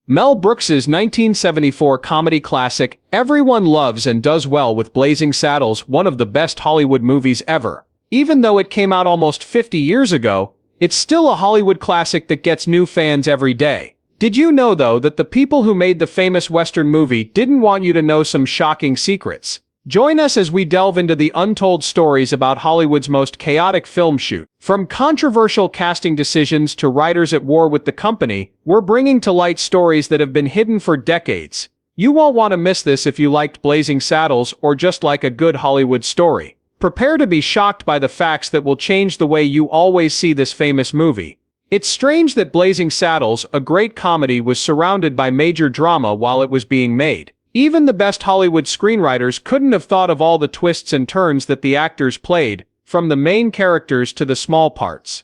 Mel Brooks's 1974 comedy classic, everyone loves and does well with Blazing Saddles, one of the best Hollywood movies ever. Even though it came out almost 50 years ago, it's still a Hollywood classic that gets new fans every day. Did you know, though, that the people who made the famous Western movie didn't want you to know some shocking secrets? Join us as we delve into the untold stories about Hollywood's most chaotic film shoot. From controversial casting decisions to writers at war with the company, we're bringing to light stories that have been hidden for decades. You won't want to miss this if you liked Blazing Saddles or just like a good Hollywood story. Prepare to be shocked by the facts that will change the way you always see this famous movie. It's strange that Blazing Saddles, a great comedy, was surrounded by major drama while it was being made. Even the best Hollywood screenwriters couldn't have thought of all the twists and turns that the actors played, from the main characters to the small parts.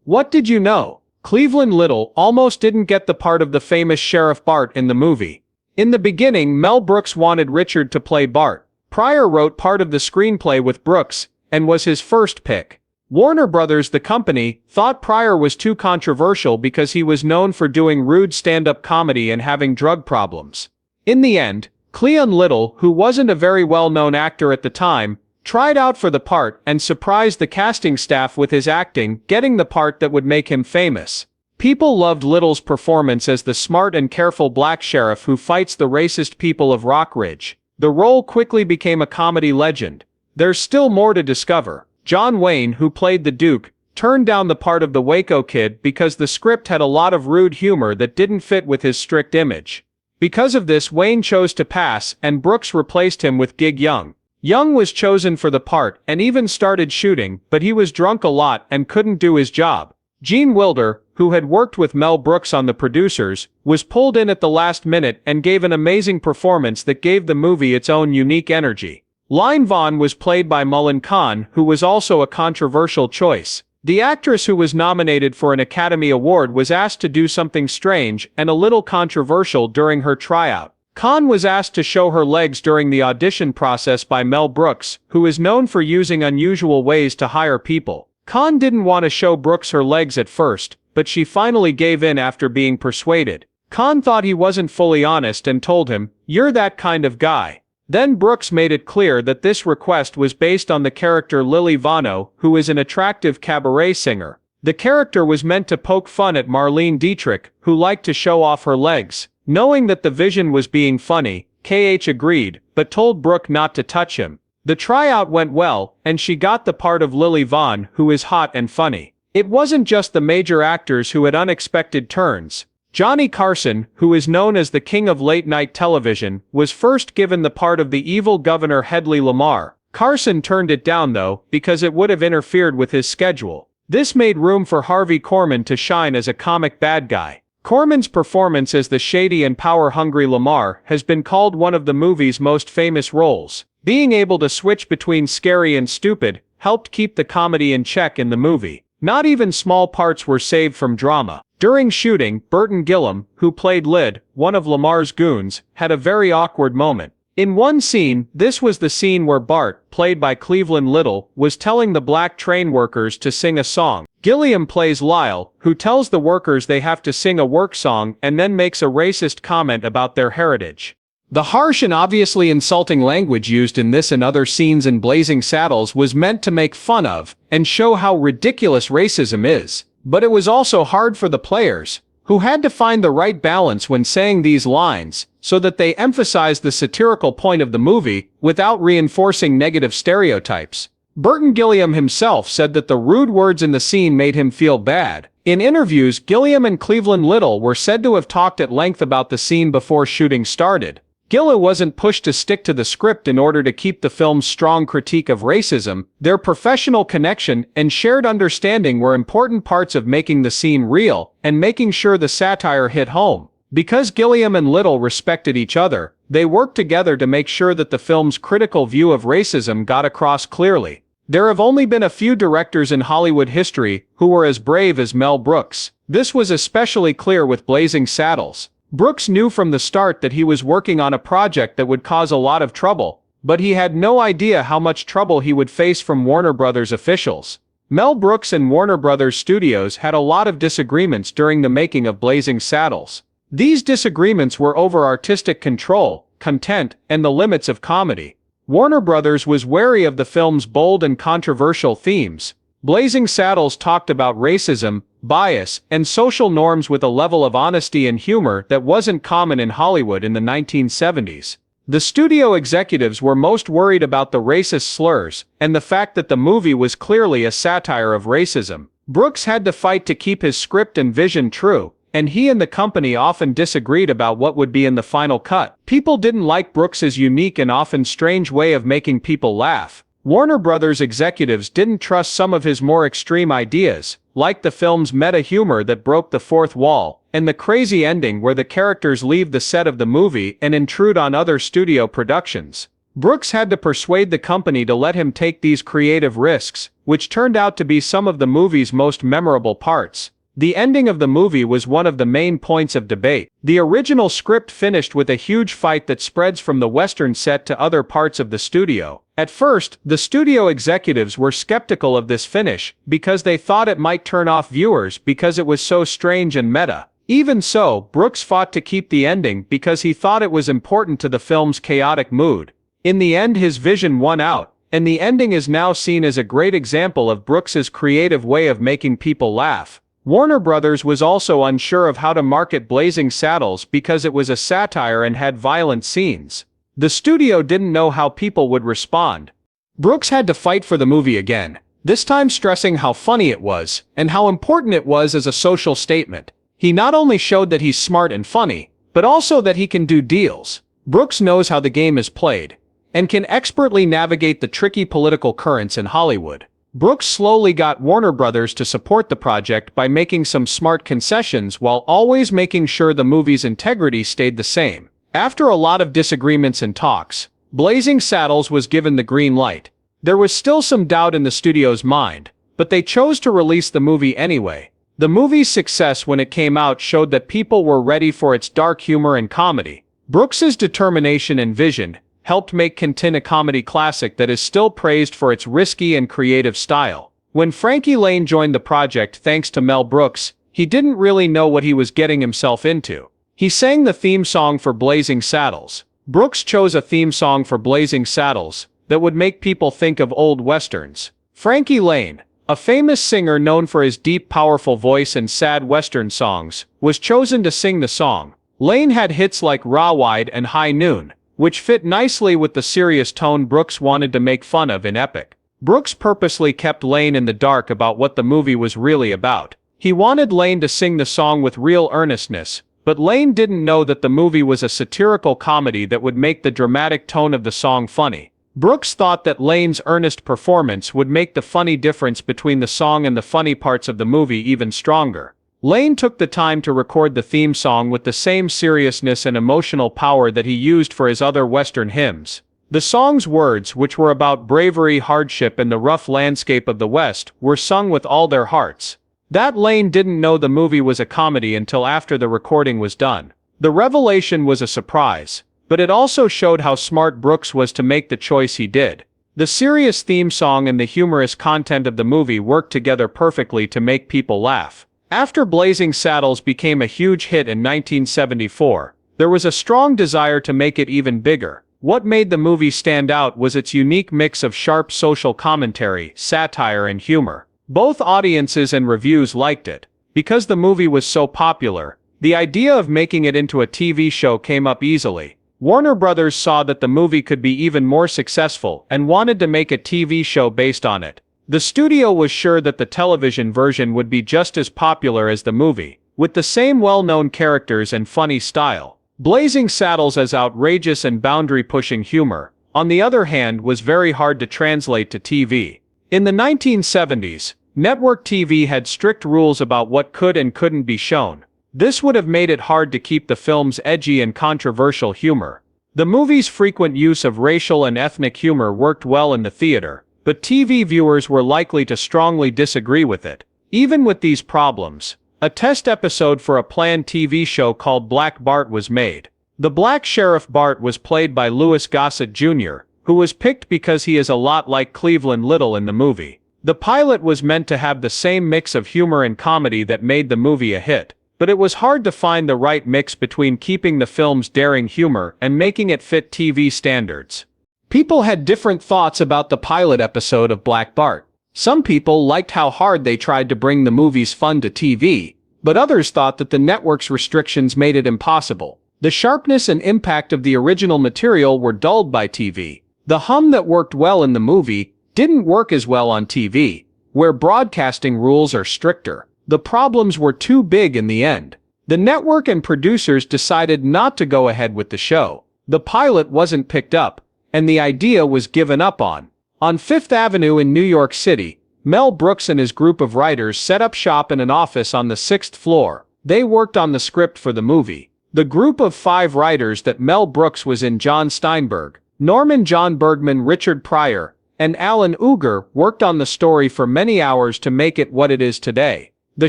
What did you know? Cleveland Little almost didn't get the part of the famous Sheriff Bart in the movie. In the beginning, Mel Brooks wanted Richard to play Bart. Pryor wrote part of the screenplay with Brooks, and was his first pick. Warner Brothers, the company, thought Pryor was too controversial because he was known for doing rude stand-up comedy and having drug problems. In the end, Cleon Little, who wasn't a very well-known actor at the time, tried out for the part and surprised the casting staff with his acting, getting the part that would make him famous. People loved Little's performance as the smart and careful black sheriff who fights the racist people of Rock Ridge. The role quickly became a comedy legend. There's still more to discover. John Wayne, who played the Duke, turned down the part of the Waco Kid because the script had a lot of rude humor that didn't fit with his strict image. Because of this, Wayne chose to pass, and Brooks replaced him with Gig Young. Young was chosen for the part and even started shooting, but he was drunk a lot and couldn't do his job. Gene Wilder, who had worked with Mel Brooks on The Producers, was pulled in at the last minute and gave an amazing performance that gave the movie its own unique energy. Line Vaughn was played by Mullen Khan, who was also a controversial choice. The actress who was nominated for an Academy Award was asked to do something strange and a little controversial during her tryout. Khan was asked to show her legs during the audition process by Mel Brooks, who is known for using unusual ways to hire people. Khan didn't want to show Brooks her legs at first, but she finally gave in after being persuaded. Khan thought he wasn't fully honest and told him, "You're that kind of guy." Then Brooks made it clear that this request was based on the character Lily Vano, who is an attractive cabaret singer. The character was meant to poke fun at Marlene Dietrich, who liked to show off her legs. Knowing that the vision was being funny, KH agreed, but told Brooke not to touch him. The tryout went well, and she got the part of Lily Vaughn, who is hot and funny. It wasn't just the major actors who had unexpected turns. Johnny Carson, who is known as the king of late-night television, was first given the part of the evil Governor Hedley Lamar. Carson turned it down, though, because it would have interfered with his schedule. This made room for Harvey Korman to shine as a comic bad guy. Korman's performance as the shady and power-hungry Lamar has been called one of the movie's most famous roles. Being able to switch between scary and stupid helped keep the comedy in check in the movie. Not even small parts were saved from drama. During shooting, Burton Gillum, who played Lyd, one of Lamar's goons, had a very awkward moment. In one scene, this was the scene where Bart, played by Cleveland Little, was telling the black train workers to sing a song. Gilliam plays Lyle, who tells the workers they have to sing a work song and then makes a racist comment about their heritage. The harsh and obviously insulting language used in this and other scenes in Blazing Saddles was meant to make fun of and show how ridiculous racism is. But it was also hard for the players, who had to find the right balance when saying these lines, so that they emphasized the satirical point of the movie without reinforcing negative stereotypes. Burton Gilliam himself said that the rude words in the scene made him feel bad. In interviews, Gilliam and Cleveland Little were said to have talked at length about the scene before shooting started. Gilliam wasn't pushed to stick to the script in order to keep the film's strong critique of racism. Their professional connection and shared understanding were important parts of making the scene real and making sure the satire hit home. Because Gilliam and Little respected each other, they worked together to make sure that the film's critical view of racism got across clearly. There have only been a few directors in Hollywood history who were as brave as Mel Brooks. This was especially clear with Blazing Saddles. Brooks knew from the start that he was working on a project that would cause a lot of trouble, but he had no idea how much trouble he would face from Warner Brothers officials. Mel Brooks and Warner Brothers Studios had a lot of disagreements during the making of Blazing Saddles. These disagreements were over artistic control, content, and the limits of comedy. Warner Brothers was wary of the film's bold and controversial themes. Blazing Saddles talked about racism, bias, and social norms with a level of honesty and humor that wasn't common in Hollywood in the 1970s. The studio executives were most worried about the racist slurs and the fact that the movie was clearly a satire of racism. Brooks had to fight to keep his script and vision true, and he and the company often disagreed about what would be in the final cut. People didn't like Brooks's unique and often strange way of making people laugh. Warner Brothers executives didn't trust some of his more extreme ideas, like the film's meta-humor that broke the fourth wall, and the crazy ending where the characters leave the set of the movie and intrude on other studio productions. Brooks had to persuade the company to let him take these creative risks, which turned out to be some of the movie's most memorable parts. The ending of the movie was one of the main points of debate. The original script finished with a huge fight that spreads from the Western set to other parts of the studio. At first, the studio executives were skeptical of this finish because they thought it might turn off viewers because it was so strange and meta. Even so, Brooks fought to keep the ending because he thought it was important to the film's chaotic mood. In the end, his vision won out, and the ending is now seen as a great example of Brooks's creative way of making people laugh. Warner Brothers was also unsure of how to market Blazing Saddles because it was a satire and had violent scenes. The studio didn't know how people would respond. Brooks had to fight for the movie again, this time stressing how funny it was and how important it was as a social statement. He not only showed that he's smart and funny, but also that he can do deals. Brooks knows how the game is played and can expertly navigate the tricky political currents in Hollywood. Brooks slowly got Warner Brothers to support the project by making some smart concessions while always making sure the movie's integrity stayed the same. After a lot of disagreements and talks, Blazing Saddles was given the green light. There was still some doubt in the studio's mind, but they chose to release the movie anyway. The movie's success when it came out showed that people were ready for its dark humor and comedy. Brooks's determination and vision helped make Tintin a comedy classic that is still praised for its risky and creative style. When Frankie Lane joined the project thanks to Mel Brooks, he didn't really know what he was getting himself into. He sang the theme song for Blazing Saddles. Brooks chose a theme song for Blazing Saddles that would make people think of old westerns. Frankie Lane, a famous singer known for his deep, powerful voice and sad western songs, was chosen to sing the song. Lane had hits like Rawhide and High Noon, which fit nicely with the serious tone Brooks wanted to make fun of in Epic. Brooks purposely kept Lane in the dark about what the movie was really about. He wanted Lane to sing the song with real earnestness, but Lane didn't know that the movie was a satirical comedy that would make the dramatic tone of the song funny. Brooks thought that Lane's earnest performance would make the funny difference between the song and the funny parts of the movie even stronger. Lane took the time to record the theme song with the same seriousness and emotional power that he used for his other Western hymns. The song's words, which were about bravery, hardship, and the rough landscape of the West, were sung with all their hearts. That Lane didn't know the movie was a comedy until after the recording was done. The revelation was a surprise, but it also showed how smart Brooks was to make the choice he did. The serious theme song and the humorous content of the movie worked together perfectly to make people laugh. After Blazing Saddles became a huge hit in 1974, there was a strong desire to make it even bigger. What made the movie stand out was its unique mix of sharp social commentary, satire, and humor. Both audiences and reviews liked it. Because the movie was so popular, the idea of making it into a TV show came up easily. Warner Brothers saw that the movie could be even more successful and wanted to make a TV show based on it. The studio was sure that the television version would be just as popular as the movie, with the same well-known characters and funny style. Blazing Saddles as outrageous and boundary-pushing humor, on the other hand, was very hard to translate to TV. In the 1970s, network TV had strict rules about what could and couldn't be shown. This would have made it hard to keep the film's edgy and controversial humor. The movie's frequent use of racial and ethnic humor worked well in the theater, but TV viewers were likely to strongly disagree with it. Even with these problems, a test episode for a planned TV show called Black Bart was made. The Black Sheriff Bart was played by Louis Gossett Jr., who was picked because he is a lot like Cleveland Little in the movie. The pilot was meant to have the same mix of humor and comedy that made the movie a hit. but it was hard to find the right mix between keeping the film's daring humor and making it fit TV standards. People had different thoughts about the pilot episode of Black Bart. Some people liked how hard they tried to bring the movie's fun to TV, but others thought that the network's restrictions made it impossible. The sharpness and impact of the original material were dulled by TV. The hum that worked well in the movie didn't work as well on TV, where broadcasting rules are stricter. The problems were too big in the end. The network and producers decided not to go ahead with the show. The pilot wasn't picked up, and the idea was given up on. On Fifth Avenue in New York City, Mel Brooks and his group of writers set up shop in an office on the 6th floor. They worked on the script for the movie. The group of 5 writers that Mel Brooks was in, John Steinberg, Norman John Bergman, Richard Pryor, and Alan Uger, worked on the story for many hours to make it what it is today. The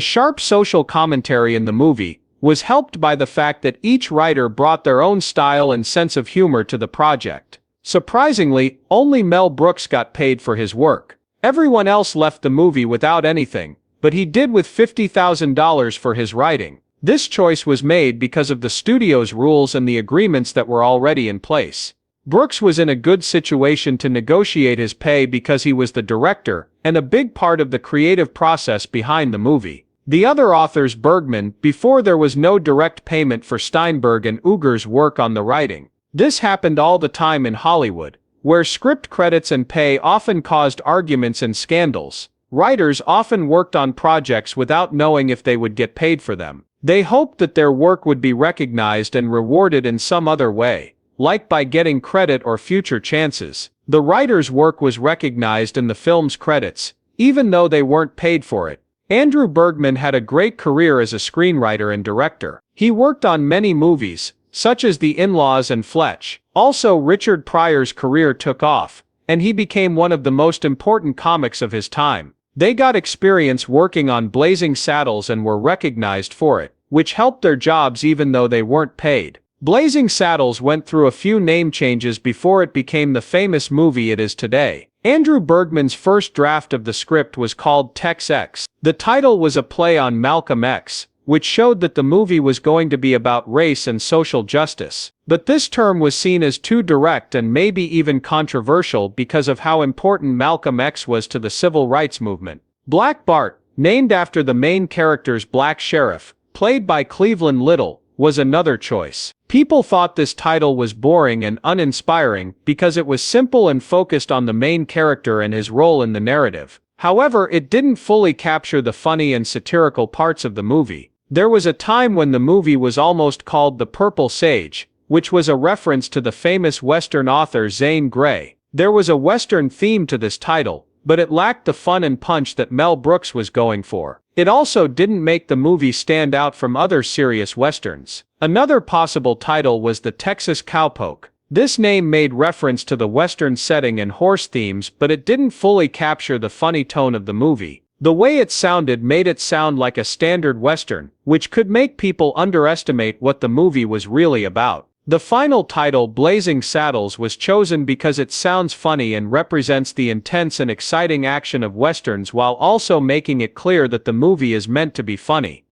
sharp social commentary in the movie was helped by the fact that each writer brought their own style and sense of humor to the project. Surprisingly, only Mel Brooks got paid for his work. Everyone else left the movie without anything, but he did with $50,000 for his writing. This choice was made because of the studio's rules and the agreements that were already in place. Brooks was in a good situation to negotiate his pay because he was the director and a big part of the creative process behind the movie. The other authors, Bergman, before there was no direct payment for Steinberg and Uger's work on the writing. This happened all the time in Hollywood, where script credits and pay often caused arguments and scandals. Writers often worked on projects without knowing if they would get paid for them. They hoped that their work would be recognized and rewarded in some other way, like by getting credit or future chances. The writer's work was recognized in the film's credits, even though they weren't paid for it. Andrew Bergman had a great career as a screenwriter and director. He worked on many movies, such as The In-Laws and Fletch. Also, Richard Pryor's career took off, and he became one of the most important comics of his time. They got experience working on Blazing Saddles and were recognized for it, which helped their jobs even though they weren't paid. Blazing Saddles went through a few name changes before it became the famous movie it is today. Andrew Bergman's first draft of the script was called Tex X. The title was a play on Malcolm X, which showed that the movie was going to be about race and social justice. But this term was seen as too direct and maybe even controversial because of how important Malcolm X was to the civil rights movement. Black Bart, named after the main character's black sheriff, played by Cleveland Little, was another choice. People thought this title was boring and uninspiring because it was simple and focused on the main character and his role in the narrative. However, it didn't fully capture the funny and satirical parts of the movie. There was a time when the movie was almost called The Purple Sage, which was a reference to the famous Western author Zane Grey. There was a Western theme to this title, but it lacked the fun and punch that Mel Brooks was going for. It also didn't make the movie stand out from other serious Westerns. Another possible title was The Texas Cowpoke. This name made reference to the Western setting and horse themes, but it didn't fully capture the funny tone of the movie. The way it sounded made it sound like a standard Western, which could make people underestimate what the movie was really about. The final title, Blazing Saddles, was chosen because it sounds funny and represents the intense and exciting action of Westerns while also making it clear that the movie is meant to be funny.